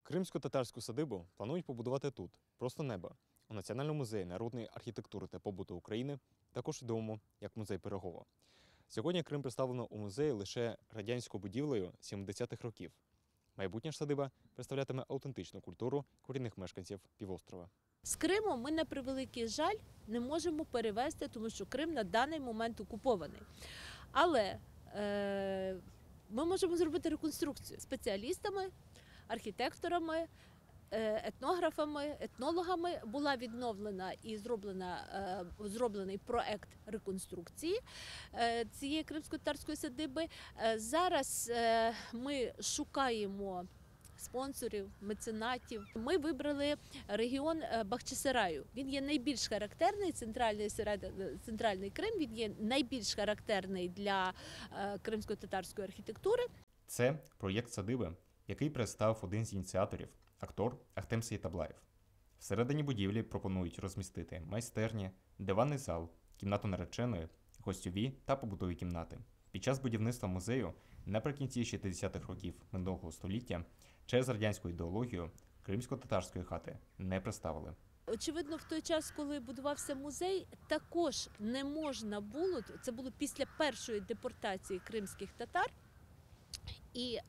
Кримсько-татарську садибу планують побудувати тут, просто неба, у Національному музеї народної архітектури та побуту України, також відомому як музей Пирогова. Сьогодні Крим представлено у музеї лише радянською будівлею 70-х років. Майбутня ж садиба представлятиме аутентичну культуру корінних мешканців півострова. З Криму ми, на превеликий жаль, не можемо перевезти, тому що Крим на даний момент окупований. Але ми можемо зробити реконструкцію спеціалістами, архітекторами, етнографами, етнологами. Була відновлена і зроблений проект реконструкції цієї кримсько-татарської садиби. Зараз ми шукаємо спонсорів, меценатів. Ми вибрали регіон Бахчисараю. Він є найбільш характерний, центральний Крим, він є найбільш характерний для кримсько-татарської архітектури. Це проєкт садиби, який представив один з ініціаторів – актор Ахтем Сейтаблаєв. Всередині будівлі пропонують розмістити майстерні, диванний зал, кімнату нареченої, гостьові та побутові кімнати. Під час будівництва музею наприкінці 60-х років минулого століття через радянську ідеологію кримсько-татарської хати не представили. Очевидно, в той час, коли будувався музей, також не можна було, це було після першої депортації кримських татар, і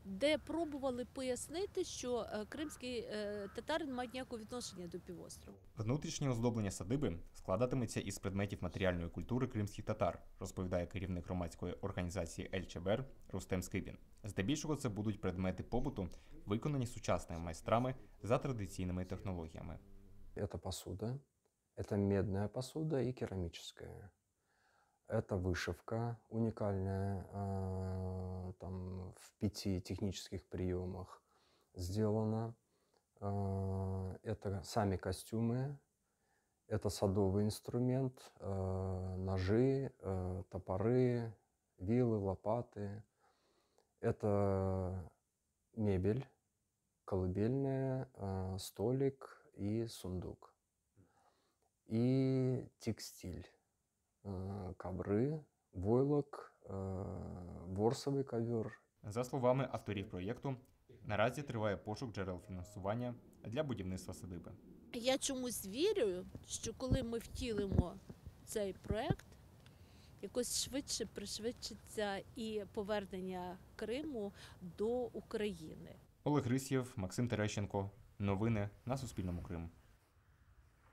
де пробували пояснити, що кримські татари не мають ніякого відношення до півострову. Внутрішнє оздоблення садиби складатиметься із предметів матеріальної культури кримських татар, розповідає керівник громадської організації «Ель-Чебер» Рустем Скибін. Здебільшого це будуть предмети побуту, виконані сучасними майстрами за традиційними технологіями. Это посуда, это медная посуда и керамическая. Это вышивка уникальная, там в 5 технических приемах сделана. Это сами костюмы, это садовый инструмент, ножи, топоры, вилы, лопаты. Это мебель, колыбельная, столик и сундук. И текстиль. Коври, войлок, ворсовий ковер. За словами авторів проєкту, наразі триває пошук джерел фінансування для будівництва садиби. Я чомусь вірю, що коли ми втілимо цей проект, якось швидше пришвидшиться і повернення Криму до України. Олег Рисєв, Максим Терещенко. Новини на Суспільному Криму.